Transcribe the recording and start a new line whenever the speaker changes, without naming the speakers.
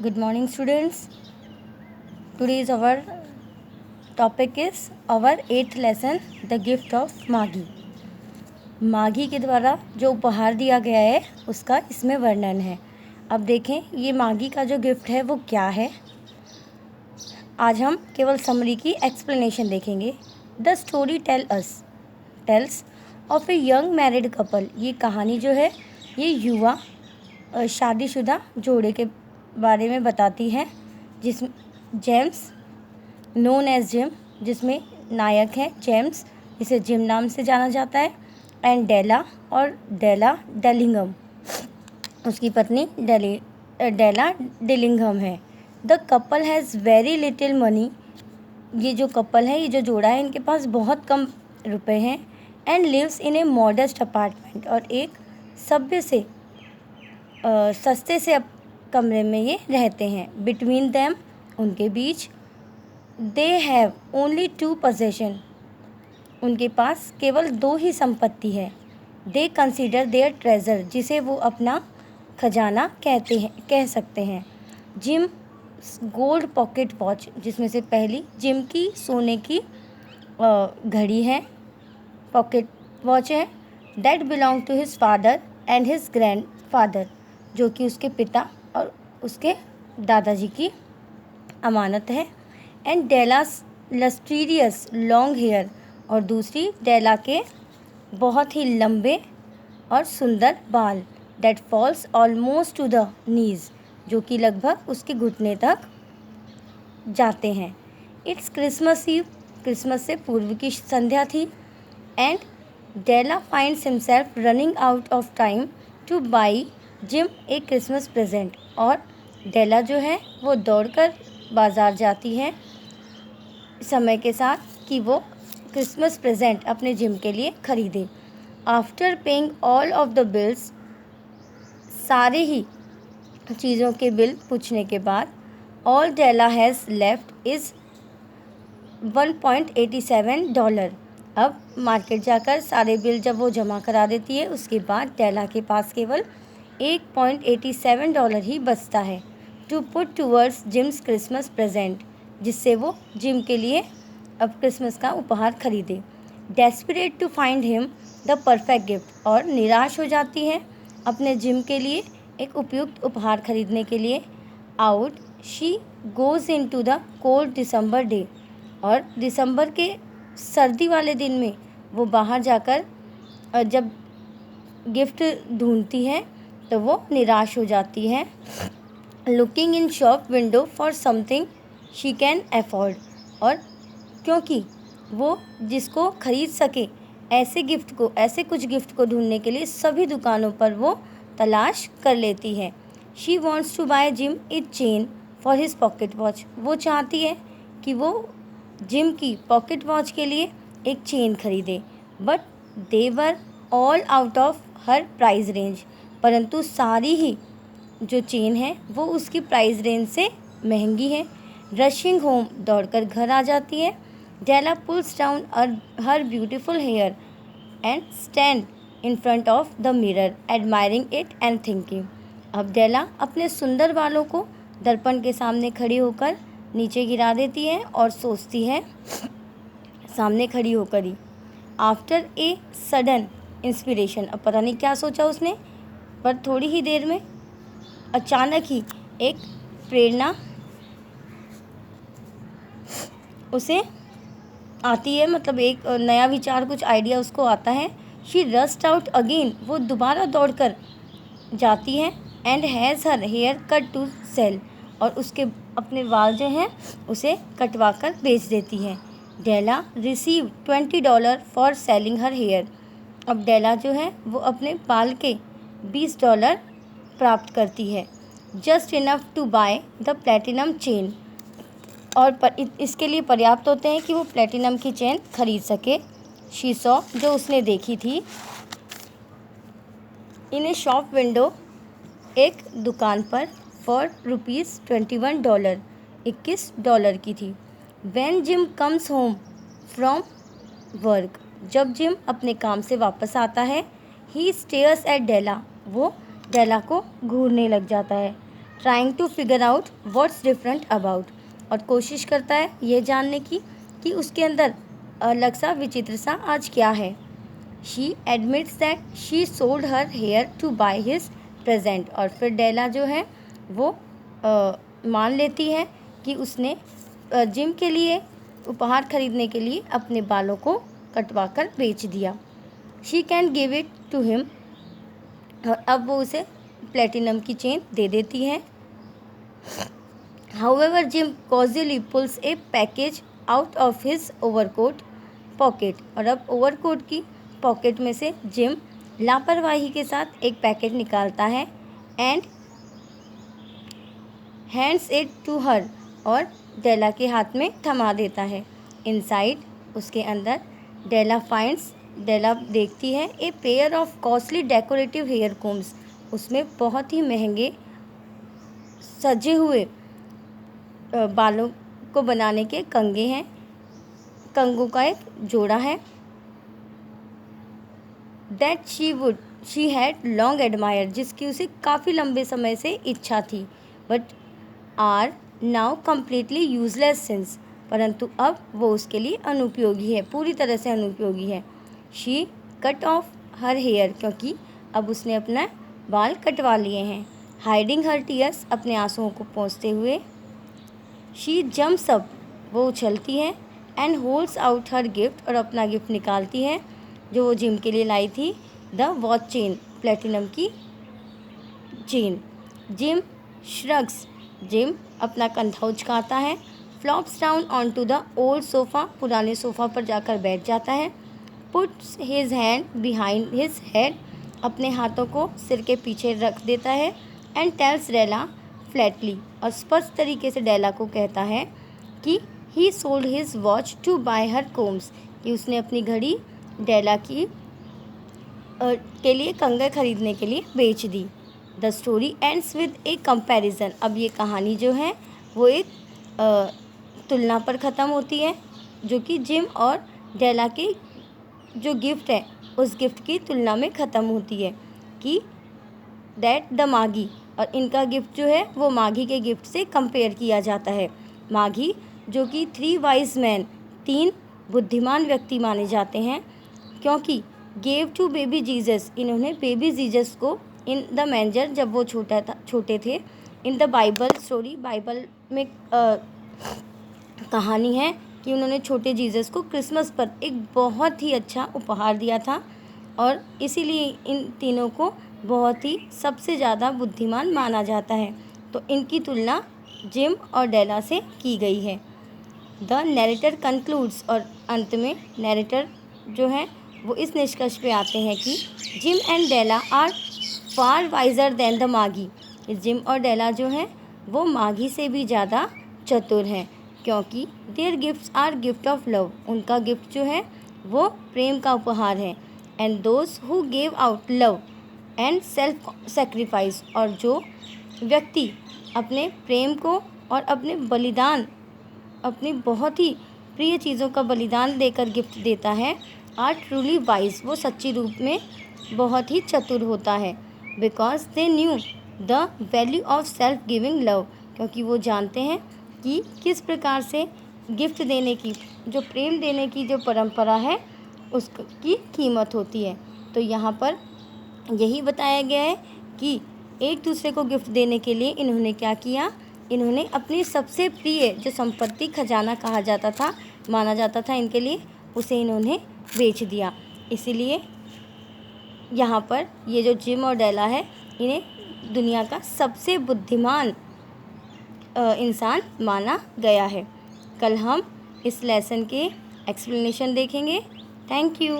Good morning, students. Today's our topic is our 8th lesson, The Gift of Maghi. Maghi के द्वारा जो उपहार दिया गया है उसका इसमें वर्णन है. अब देखें ये माघी का जो गिफ्ट है वो क्या है. आज हम केवल समरी की एक्सप्लेनेशन देखेंगे. The story tells of a young married couple. ये कहानी जो है ये युवा शादीशुदा जोड़े के बारे में बताती है, जिस जेम्स नोन एज जिम, जिसमें नायक है जेम्स, जिसे जिम नाम से जाना जाता है, एंड डेला और डेला डेलिंगम, उसकी पत्नी डेला डेलिंगम है. The couple has very little money. ये जो कपल है, ये जो जोड़ा है, इनके पास बहुत कम रुपए हैं. And lives in a modest apartment. और एक सभ्य से सस्ते से कमरे में ये रहते हैं. बिटवीन देम, उनके बीच, दे हैव ओनली 2 पोजेशन. उनके पास केवल 2 ही संपत्ति है. दे कंसिडर देयर ट्रेजर, जिसे वो अपना खजाना कह सकते हैं. जिम गोल्ड पॉकेट वॉच, जिसमें से पहली जिम की सोने की घड़ी है, पॉकेट वॉच है. That belong to his father and his grandfather, जो कि उसके पिता और उसके दादाजी की अमानत है. एंड डेलास लस्ट्रीरियस लॉन्ग हेयर, और दूसरी डेला के बहुत ही लंबे और सुंदर बाल. That falls almost to the knees, जो कि लगभग उसके घुटने तक जाते हैं. इट्स क्रिसमस ईव, क्रिसमस से पूर्व की संध्या थी. And Della finds himself running out of time to buy Jim a Christmas present. और डेला जो है वो दौड़कर बाज़ार जाती है समय के साथ कि वो क्रिसमस प्रेजेंट अपने जिम के लिए खरीदे. After paying all of the bills, सारे ही चीज़ों के बिल पूछने के बाद, all Della has left is $1.87. अब मार्केट जाकर सारे बिल जब वो जमा करा देती है, उसके बाद डेला के पास केवल $1.87 ही बचता है. To put towards Jim's Christmas present, जिससे वो जिम के लिए अब क्रिसमस का उपहार खरीदे. Desperate to find him the perfect gift, और निराश हो जाती है अपने जिम के लिए एक उपयुक्त उपहार खरीदने के लिए. Out she goes into the cold December day, और दिसंबर के सर्दी वाले दिन में वो बाहर जाकर जब गिफ्ट ढूंढती है तो वो निराश हो जाती है. Looking in shop window for something she can afford, और क्योंकि वो जिसको खरीद सके ऐसे कुछ गिफ्ट को ढूंढने के लिए सभी दुकानों पर वो तलाश कर लेती है. She wants to buy Jim a chain for his pocket watch. वो चाहती है कि वो जिम की पॉकेट वॉच के लिए एक चेन खरीदे. But they were all out of her price range, परंतु सारी ही जो चेन है वो उसकी प्राइस रेंज से महंगी है. रशिंग होम, दौड़कर घर आ जाती है. Della pulls down her beautiful hair and stand in front of the mirror admiring it and thinking. अब डेला अपने सुंदर बालों को दर्पण के सामने खड़ी होकर नीचे गिरा देती है और सोचती है सामने खड़ी होकर ही. आफ्टर ए सडन इंस्पिरेशन, अब पता नहीं क्या सोचा उसने, पर थोड़ी ही देर में अचानक ही एक प्रेरणा उसे आती है, मतलब एक नया विचार, कुछ आइडिया उसको आता है. शी रस्ट आउट अगेन, वो दोबारा दौड़कर जाती है. And has her hair cut to sell, और उसके अपने बाल जो हैं उसे कटवा कर बेच देती है. Della receive $20 for selling her hair. अब डेला जो है वो अपने बाल के $20 प्राप्त करती है. Just enough to buy the platinum chain, और इसके लिए पर्याप्त होते हैं कि वो प्लेटिनम की चेन खरीद सके. शी सॉ, जो उसने देखी थी, इन ए शॉप विंडो, एक दुकान पर, फॉर $21, $21 की थी. When gym comes home from work, जब जिम अपने काम से वापस आता है, ही स्टेयर्स एट डेला, वो डेला को घूरने लग जाता है. Trying to figure out what's different about, और कोशिश करता है ये जानने की कि उसके अंदर अलग सा विचित्र सा आज क्या है। She admits that she sold her hair to buy his present, और फिर डेला जो है वो मान लेती है कि उसने जिम के लिए उपहार खरीदने के लिए अपने बालों को कटवा कर बेच दिया। She can give it to him, और अब वो उसे प्लेटिनम की चेन दे देती है। However Jim cosily pulls a package out of his overcoat pocket, और अब ओवरकोट की पॉकेट में से जिम लापरवाही के साथ एक पैकेट निकालता है and hands it to her, और डेला के हाथ में थमा देता है। इनसाइड, उसके अंदर, डेला देखती है a pair of costly decorative hair combs, उसमें बहुत ही महंगे सजे हुए बालों को बनाने के कंघे हैं, कंघों का एक जोड़ा है। That she had long admire, जिसकी उसे काफ़ी लंबे समय से इच्छा थी, but are now completely useless since, परंतु अब वो उसके लिए अनुपयोगी है, पूरी तरह से अनुपयोगी है। She cut off her hair, क्योंकि अब उसने अपना बाल कटवा लिए हैं। हाइडिंग हर टीयर्स, अपने आंसुओं को पोंछते हुए। शी जम्प्स अप, वो उछलती है। And holds out her gift, और अपना गिफ्ट निकालती है जो वो जिम के लिए लाई थी, द वॉच चेन, प्लेटिनम की चेन। जिम श्रग्स, जिम अपना कंधा उचकाता है। Flops down onto the old sofa, पुराने सोफ़ा पर जाकर बैठ जाता है। Puts his hand behind his head, अपने हाथों को सिर के पीछे रख देता है। एंड टेल्स डेला फ्लैटली, और स्पष्ट तरीके से डेला को कहता है कि he sold his watch to buy her combs, कि उसने अपनी घड़ी डेला की के लिए कंघे खरीदने के लिए बेच दी। The story ends with a comparison, अब ये कहानी जो है वो एक तुलना पर ख़त्म होती है, जो कि जिम और डेला के जो गिफ्ट है उस गिफ्ट की तुलना में ख़त्म होती है कि दैट द मागी, और इनका गिफ्ट जो है वो मागी के गिफ्ट से कंपेयर किया जाता है। मागी जो कि 3 वाइज मैन, 3 बुद्धिमान व्यक्ति माने जाते हैं, क्योंकि गेव टू बेबी जीसस, इन्होंने बेबी जीसस को इन द मैंजर, जब वो छोटे थे। In the Bible story, Bible में कहानी है कि उन्होंने छोटे जीसस को क्रिसमस पर एक बहुत ही अच्छा उपहार दिया था, और इसीलिए इन तीनों को बहुत ही सबसे ज़्यादा बुद्धिमान माना जाता है। तो इनकी तुलना जिम और डेला से की गई है। द नैरेटर कंक्लूड्स, और अंत में नैरेटर जो है वो इस निष्कर्ष पे आते हैं कि Jim and Della are far wiser than the Magi, Jim और डेला जो हैं वो मागी से भी ज़्यादा चतुर हैं, क्योंकि their gifts are gift of love, उनका गिफ्ट जो है वो प्रेम का उपहार है। And those who gave out love and self sacrifice, और जो व्यक्ति अपने प्रेम को और अपने बलिदान, अपनी बहुत ही प्रिय चीज़ों का बलिदान देकर गिफ्ट देता है, आर ट्रूली वाइज, वो सच्ची रूप में बहुत ही चतुर होता है। Because they knew the value of self giving love, क्योंकि वो जानते हैं कि किस प्रकार से गिफ्ट देने की, जो प्रेम देने की जो परंपरा है उसकी कीमत होती है। तो यहाँ पर यही बताया गया है कि एक दूसरे को गिफ्ट देने के लिए इन्होंने क्या किया, इन्होंने अपनी सबसे प्रिय जो संपत्ति खजाना कहा जाता था, माना जाता था इनके लिए, उसे इन्होंने बेच दिया। इसीलिए यहाँ पर ये जो जिम और डेला है, इन्हें दुनिया का सबसे बुद्धिमान इंसान माना गया है। कल हम इस लेसन के एक्सप्लेनेशन देखेंगे। Thank you.